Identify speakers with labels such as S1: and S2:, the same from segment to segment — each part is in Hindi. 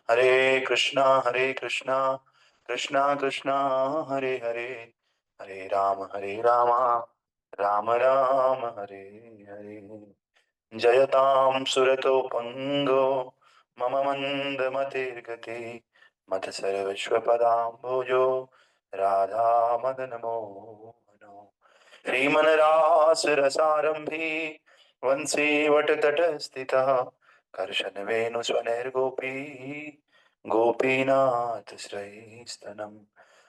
S1: हरे कृष्णा कृष्णा कृष्णा हरे हरे, हरे राम राम राम हरे हरे। जयतां सुरतो पंगो मम मंद मतिर्गति मत सर्वस्वपदाम्भोजो राधा मदन मोहनो। श्रीमनरास रसारंभी वंशी वटतट स्थितः कर्शन वेणु स्वनैर्गोपी गोपीनाथ श्रैस्तनम्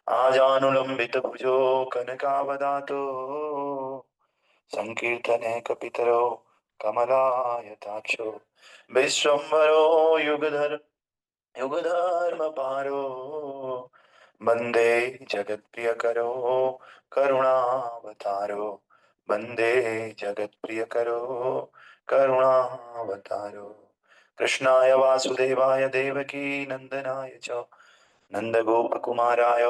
S1: आजानुलंबित भुजो कनकावदातो संकीर्तने कपितरो कमलायताक्षो विश्वम्भरो युगधर्मपारो वन्दे जगत्प्रियकरो करुणावतारो वन्दे जगत्प्रियकरो करुणावतारो। कृष्णाय वासुदेवाय देवकी नन्दनाय च नन्दगोपकुमाराय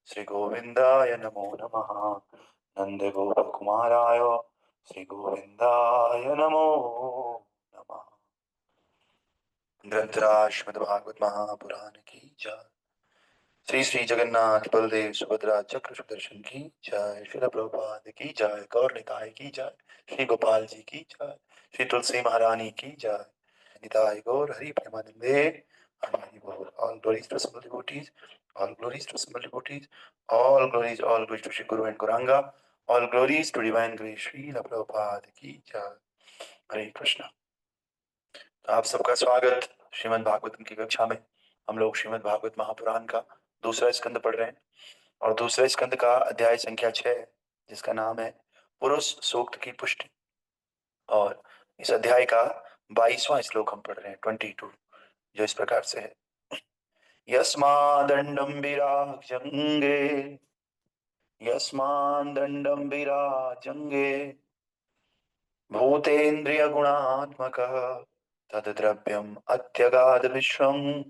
S1: श्रीगोविन्दाय नमो नमः। नन्दगोपकुमाराय श्रीगोविन्दाय नमो नमः। ग्रंथराज महापुराण की जय। श्री श्री जगन्नाथ बलदेव सुभद्रा चक्र सुदर्शन की जय। श्रील प्रभुपाद की जय। गौर निताय की जय। श्री गोपाल जी की जय। श्री तुलसी महारानी की जय। निताय गौर हरि प्रेमानंदे हरि हरि बोल। All glories to simple devotees, all glories to simple devotees, all glories to Shri Guru and Gauranga, all glories to divine grace Srila Prabhupada की जय। हरे कृष्णा। तो आप सबका स्वागत श्रीमद् भागवतम की कक्षा में। हम लोग श्रीमद् भागवत महापुराण का दूसरा स्कंद पढ़ रहे हैं और दूसरे स्कंद का अध्याय संख्या 6 जिसका नाम है पुरुष सूक्त की पुष्टि। और इस अध्याय का 22वां श्लोक हम पढ़ रहे हैं 22, जो इस प्रकार से है। यस्मादंडम विराजंगे यस्मादंडम विराजंगे भूतेन्द्रिय गुणात्मकः तद्द्रव्यम् अत्यगाध विश्वं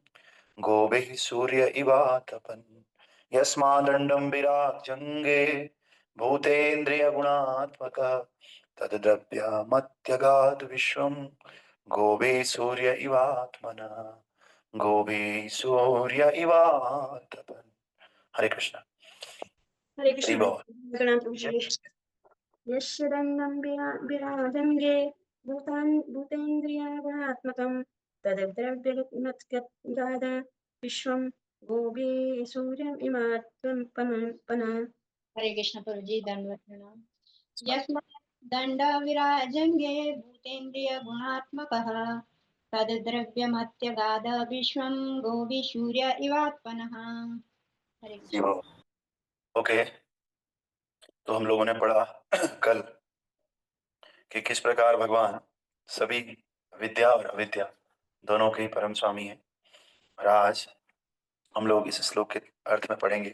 S1: गोभिः सूर्य इवातपन्। यस्मादंडं विराजंगे भूतेन्द्रिय गुणात्मकः तद्द्रव्यमत्यगाध विश्वं गोभिः सूर्य इवात्मनः गोभिः सूर्य इवातपन्। हरे कृष्णा।
S2: हरे कृष्ण। प्रणाम प्रभु जी।
S1: जय
S2: यस्यदन्नं विराजन्गे भूतेन्द्रियगुणात्मकं तद्द्रव्यमत्कगाद विश्वं गोभे सूर्यमिमात्मपना।
S3: हरे कृष्ण प्रभु जी। दंडवत प्रणाम। यस्मात् दंड विराजंगे भूतेन्द्रिय गुणात्मकः तद्द्रव्यमत्यगाद विश्वं गोभि सूर्य इवात्मनः। हरे कृष्ण।
S1: ओके, तो हम लोगों ने पढ़ा कल कि किस प्रकार भगवान सभी विद्या और अविद्या दोनों के ही परम स्वामी हैं। और आज हम लोग इस श्लोक के अर्थ में पढ़ेंगे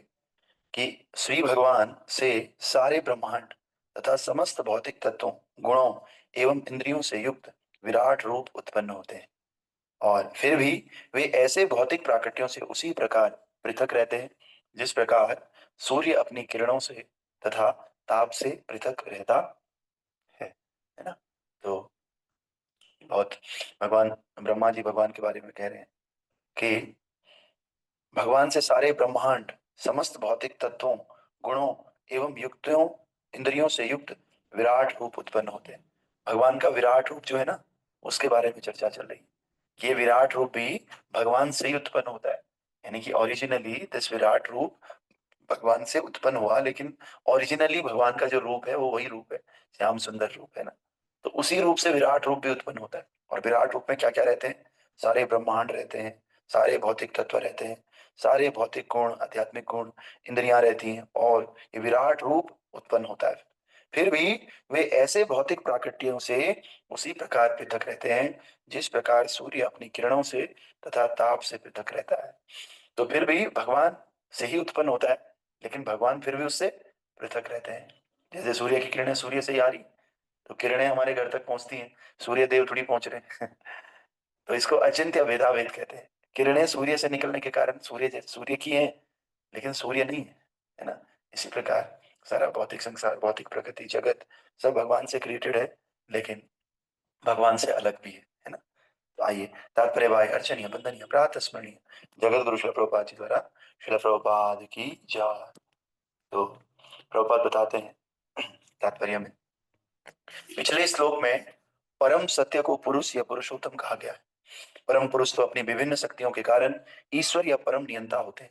S1: कि श्री भगवान से सारे ब्रह्मांड तथा समस्त भौतिक तत्वों, गुणों एवं इंद्रियों से युक्त विराट रूप उत्पन्न होते हैं और फिर भी वे ऐसे भौतिक प्राकृतियों से उसी प्रकार पृथक रहते हैं जिस प्रकार सूर्य अपनी किरणों से तथा ताप से पृथक रहता है ना। तो बहुत भगवान ब्रह्मा जी भगवान के बारे में कह रहे हैं कि भगवान से सारे ब्रह्मांड समस्त भौतिक तत्वों, गुणों एवं युक्तियों, इंद्रियों से युक्त विराट रूप उत्पन्न होते हैं। भगवान का विराट रूप जो है ना, उसके बारे में चर्चा चल रही है। ये विराट रूप भी भगवान से ही उत्पन्न होता है, यानी कि ओरिजिनली दिस विराट रूप भगवान से उत्पन्न हुआ, लेकिन ओरिजिनली भगवान का जो रूप है वो वही रूप है, श्याम सुंदर रूप है ना। तो उसी रूप से विराट रूप भी उत्पन्न होता है। और विराट रूप में क्या क्या रहते हैं? सारे ब्रह्मांड रहते हैं, सारे भौतिक तत्व रहते हैं, सारे भौतिक गुण, आध्यात्मिक गुण, इंद्रियां रहती हैं और ये विराट रूप उत्पन्न होता है। फिर भी वे ऐसे भौतिक प्राकृतियों से उसी प्रकार पृथक रहते हैं जिस प्रकार सूर्य अपनी किरणों से तथा ताप से पृथक रहता है। तो फिर भी भगवान से ही उत्पन्न होता है, लेकिन भगवान फिर भी उससे पृथक रहते हैं। जैसे सूर्य की किरणें सूर्य से ही आ रही, तो किरणें हमारे घर तक पहुंचती हैं, सूर्य देव थोड़ी पहुंच रहे हैं। तो इसको अचिंत्य भेदाभेद कहते हैं। किरणें सूर्य से निकलने के कारण सूर्य की हैं, लेकिन सूर्य नहीं है ना। इसी प्रकार सारा भौतिक संसार, भौतिक प्रकृति, जगत सब भगवान से क्रिएटेड है, लेकिन भगवान से अलग भी है ना। तो आइए तात्पर्य भाई अर्चनीय बंदनीय प्रातः स्मरणीय जगत गुरु शिल प्रभुपाद जी द्वारा शिल प्रभुपाद की जय। तो प्रभुपाद बताते हैं तात्पर्य में, पिछले श्लोक में परम सत्य को पुरुष या पुरुषोत्तम कहा गया है। परम पुरुष तो अपनी विभिन्न शक्तियों के कारण ईश्वर या परम नियंता होते हैं।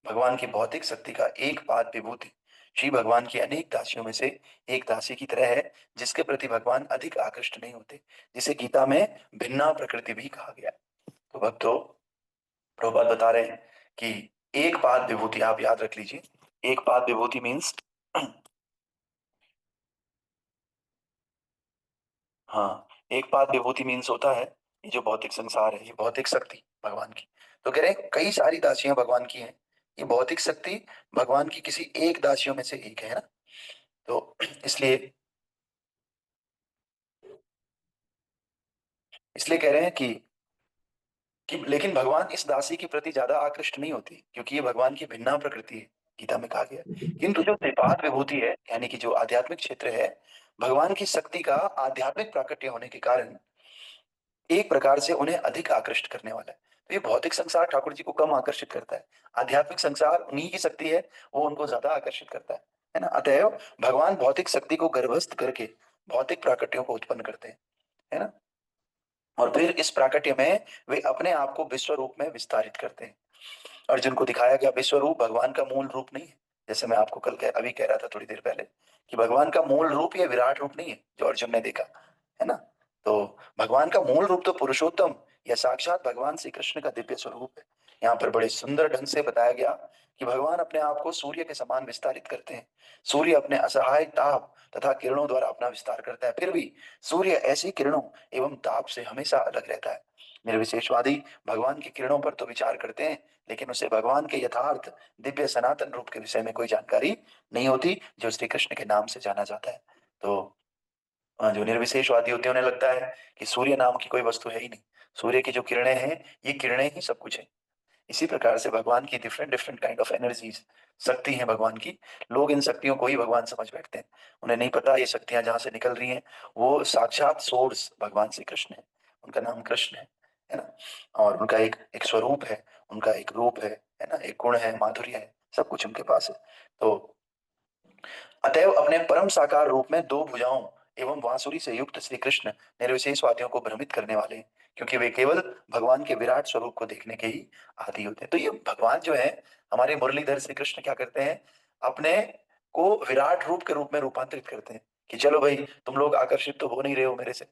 S1: भगवान की भौतिक शक्ति का एक पाद विभूति श्री भगवान की अनेक दासियों में से एक दासी की तरह है, जिसके प्रति भगवान अधिक आकृष्ट नहीं होते, जिसे गीता में भिन्ना प्रकृति भी कहा गया है। तो भक्तों, प्रभुपाद बता रहे हैं कि एक पाद विभूति, आप याद रख लीजिए, एक पाद विभूति मीन्स हाँ, एक पाद विभूति मीन्स होता है ये जो भौतिक संसार है, ये भौतिक शक्ति भगवान की। तो कह रहे हैं कई सारी दासियां भगवान की हैं, ये भौतिक शक्ति भगवान की किसी एक दासियों में से एक है ना। तो इसलिए इसलिए कह रहे हैं कि लेकिन भगवान इस दासी के प्रति ज्यादा आकृष्ट नहीं होती, क्योंकि ये भगवान की भिन्ना प्रकृति है, गीता में कहा गया है। किंतु जो त्रिपाद विभूति है, यानी कि जो आध्यात्मिक क्षेत्र है, भगवान की शक्ति का आध्यात्मिक प्राकट्य होने के कारण एक प्रकार से उन्हें अधिक आकृष्ट करने वाला है। तो ये भौतिक संसार ठाकुर जी को कम आकर्षित करता है, आध्यात्मिक संसार उन्हीं की शक्ति है, वो उनको ज्यादा आकर्षित करता है ना। अतएव भगवान भौतिक शक्ति को गर्भस्थ करके भौतिक प्राकट्यों को उत्पन्न करते हैं, है ना। और फिर इस प्राकट्य में वे अपने आप को विश्व रूप में विस्तारित करते हैं। अर्जुन को दिखाया गया विश्व रूप भगवान का मूल रूप नहीं है। जैसे मैं आपको अभी कह रहा था थोड़ी देर पहले कि भगवान का मूल रूप ये विराट रूप नहीं है जो अर्जुन ने देखा, है ना। तो भगवान का मूल रूप तो पुरुषोत्तम या साक्षात भगवान श्री कृष्ण का दिव्य स्वरूप है। यहाँ पर बड़े सुंदर ढंग से बताया गया कि भगवान अपने आप को सूर्य के समान विस्तारित करते हैं। सूर्य अपने असहाय ताप तथा किरणों द्वारा अपना विस्तार करता है, फिर भी सूर्य ऐसी किरणों एवं ताप से हमेशा अलग रहता है। निर्विशेषवादी भगवान की किरणों पर तो विचार करते हैं, लेकिन उसे भगवान के यथार्थ दिव्य सनातन रूप के विषय में कोई जानकारी नहीं होती, जो श्री कृष्ण के नाम से जाना जाता है। तो जो निर्विशेषवादी होते हैं उन्हें लगता है कि सूर्य नाम की कोई वस्तु है ही नहीं, सूर्य की जो किरणें हैं ये किरणें ही सब कुछ है। इसी प्रकार से भगवान की different different kind of energies, शक्ति है भगवान की, लोग इन शक्तियों को ही भगवान समझ बैठते हैं। उन्हें नहीं पता ये शक्तियां जहां से निकल रही हैं वो साक्षात सोर्स भगवान श्री कृष्ण है, उनका नाम कृष्ण है ना। और उनका एक एक स्वरूप है, उनका एक रूप है ना, एक गुण है, माधुर्य है, सब कुछ उनके पास है। तो अतएव अपने परम साकार रूप में दो भुजाओं एवं बांसुरी से युक्त श्री कृष्ण निर्विशेषवादियों को भ्रमित करने वाले हैं, क्योंकि वे केवल भगवान के विराट स्वरूप को देखने के ही आदी होते हैं। तो ये भगवान जो है हमारे मुरलीधर श्री कृष्ण क्या करते हैं, अपने को विराट रूप के रूप में रूपांतरित करते हैं कि चलो भाई तुम लोग आकर्षित तो हो नहीं रहे हो मेरे से,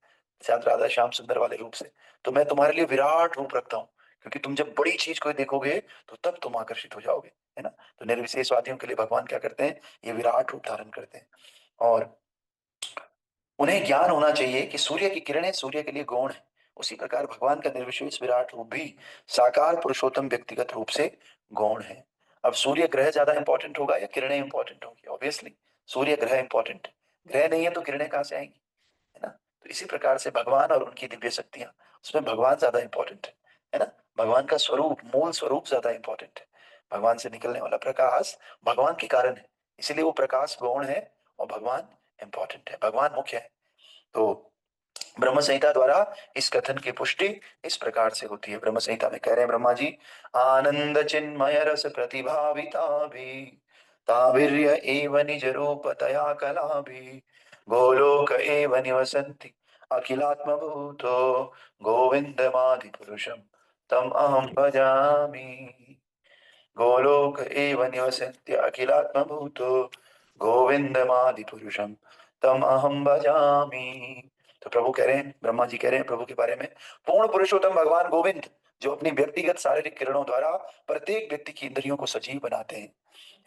S1: शायद राधा श्याम सुंदर वाले रूप से, तो मैं तुम्हारे लिए विराट रूप रखता हूँ, क्योंकि तुम जब बड़ी चीज को देखोगे तो तब तुम आकर्षित हो जाओगे, है ना। तो निर्विशेषवादियों के लिए भगवान क्या करते हैं, ये विराट रूप धारण करते हैं। और उन्हें ज्ञान होना चाहिए कि सूर्य की किरणें सूर्य के लिए गौण है, उसी प्रकार भगवान का निर्विशेष विराट रूप भी साकार पुरुषोत्तम व्यक्तिगत रूप से गौण है। अब सूर्य ग्रह ज्यादा इंपॉर्टेंट होगा या किरणें इंपॉर्टेंट होंगी? ऑब्वियसली सूर्य ग्रह इंपॉर्टेंट है, ग्रह नहीं है तो किरणें कहाँ से आएंगी, है ना। तो इसी प्रकार से भगवान और उनकी दिव्य शक्तियां, उसमें भगवान ज्यादा इंपॉर्टेंट है ना। भगवान का स्वरूप, मूल स्वरूप ज्यादा इंपॉर्टेंट है। भगवान से निकलने वाला प्रकाश भगवान के कारण है, इसीलिए वो प्रकाश गौण है और भगवान इंपॉर्टेंट है, भगवान मुख्य है। तो ब्रह्म संहिता द्वारा इस कथन की पुष्टि इस प्रकार से होती है। ब्रह्म संहिता में कह रहे हैं ब्रह्मा जी, आनंद चिन्मय रस प्रतिभाविता भी ताभिर्य एव निज रूपतया कला भी गोलोक एव निवसन्ति अखिलात्म भूतो गोविंदमादि पुरुषम तम अहम भजामि। गोलोक एव निवसन्ति अखिलात्म भूतो गोविंदमादि पुरुषम तम अहम भजामि। तो प्रभु कह रहे हैं, ब्रह्मा जी कह रहे हैं प्रभु के बारे में, पूर्ण पुरुषोत्तम भगवान गोविंद जो अपनी व्यक्तिगत शारीरिक किरणों द्वारा प्रत्येक व्यक्ति की इंद्रियों को सजीव बनाते हैं,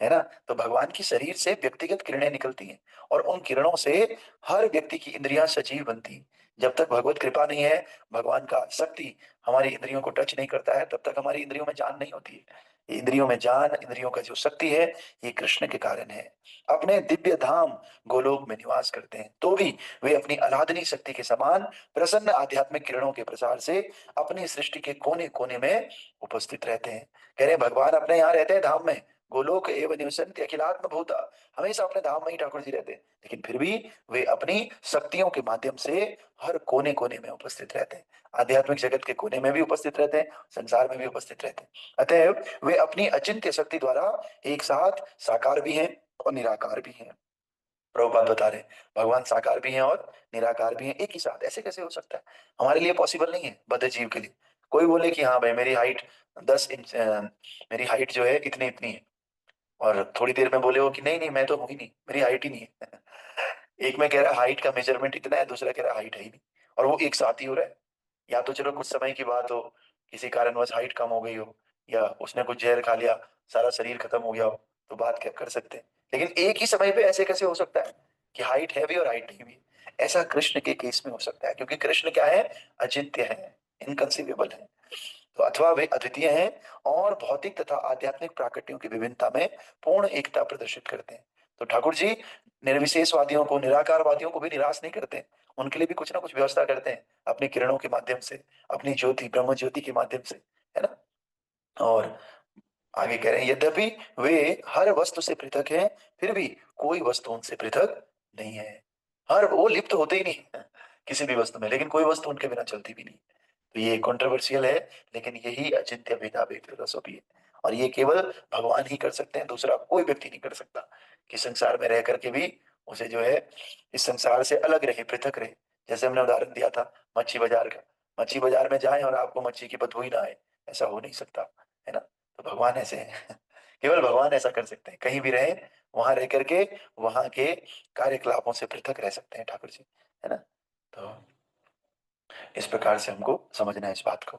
S1: है ना। तो भगवान की शरीर से व्यक्तिगत किरणें निकलती हैं और उन किरणों से हर व्यक्ति की इंद्रियां सजीव बनती हैं। जब तक भगवत कृपा नहीं है, भगवान का शक्ति हमारी इंद्रियों को टच नहीं करता है, तब तक हमारी इंद्रियों में जान नहीं होती है। ये इंद्रियों में जान, इंद्रियों का जो शक्ति है, ये कृष्ण के कारण है। अपने दिव्य धाम गोलोक में निवास करते हैं तो भी वे अपनी अलादनी शक्ति के समान प्रसन्न आध्यात्मिक किरणों के प्रसार से अपनी सृष्टि के कोने कोने में उपस्थित रहते हैं। कह रहे हैं भगवान अपने यहाँ रहते हैं धाम में, गोलोक एव निवसन्ति अखिलात्म भूता, हमेशा अपने धाम में ही ठाकुर जी रहते हैं, लेकिन फिर भी वे अपनी शक्तियों के माध्यम से हर कोने कोने में उपस्थित रहते हैं। आध्यात्मिक जगत के कोने में भी उपस्थित रहते हैं, संसार में भी उपस्थित रहते हैं। अतएव वे अपनी अचिंत्य शक्ति द्वारा एक साथ साकार भी हैं और निराकार भी हैं। प्रभुपाद बता रहे हैं, भगवान साकार भी हैं और निराकार भी हैं एक ही साथ। ऐसे कैसे हो सकता है? हमारे लिए पॉसिबल नहीं है, बद्ध जीव के लिए। कोई बोले कि हाँ भाई मेरी हाइट 10 इंच, मेरी हाइट जो है इतनी इतनी है, और थोड़ी देर में बोले हो कि नहीं नहीं मैं तो हूं ही नहीं, मेरी हाइट ही नहीं है। एक में कह रहा है हाइट का मेजरमेंट इतना है, दूसरा कह रहा है हाइट है ही नहीं, और वो एक साथ ही हो रहा है। या तो चलो कुछ समय की बात हो, किसी कारणवश हाइट कम हो गई हो, या उसने कुछ जहर खा लिया, सारा शरीर खत्म हो गया हो, तो बात क्या कर सकते हैं। लेकिन एक ही समय पे ऐसे कैसे हो सकता है कि हाइट है भी और हाइट नहीं भी? ऐसा कृष्ण के केस में हो सकता है, क्योंकि कृष्ण क्या है? अचिंत्य है, इनकंसीवेबल है। तो अथवा वे अद्वितीय हैं और भौतिक तथा आध्यात्मिक प्राकृतियों की विभिन्नता में पूर्ण एकता प्रदर्शित करते हैं। तो ठाकुर जी निर्विशेषवादियों को, निराकारवादियों को भी निराश नहीं करते, उनके लिए भी कुछ ना कुछ व्यवस्था करते हैं अपनी किरणों के माध्यम से, अपनी ज्योति ब्रह्म ज्योति के माध्यम से, है ना। और आगे कह रहे हैं, यद्यपि वे हर वस्तु से पृथक हैं, फिर भी कोई वस्तु उनसे पृथक नहीं है। हर वो लिप्त होते ही नहीं है किसी भी वस्तु में, लेकिन कोई वस्तु उनके बिना चलती भी नहीं। तो ये कंट्रोवर्शियल है, लेकिन यही अचिंत्य भेदाभेद फिलोसॉफी है, और ये केवल भगवान ही कर सकते हैं, दूसरा कोई व्यक्ति नहीं कर सकता। कि संसार में रह करके भी उसे जो है इस संसार से अलग रहे, पृथक रहे। जैसे हमने उदाहरण दिया था मच्छी बाजार का, मच्छी बाजार में जाए और आपको मच्छी की बदबू ही ना आए, ऐसा हो नहीं सकता, है ना। तो भगवान ऐसे हैं केवल भगवान ऐसा कर सकते हैं, कहीं भी रहे वहां रह करके वहां के कार्यकलापों से पृथक रह सकते हैं ठाकुर जी, है ना। तो इस प्रकार से हमको समझना है इस बात को।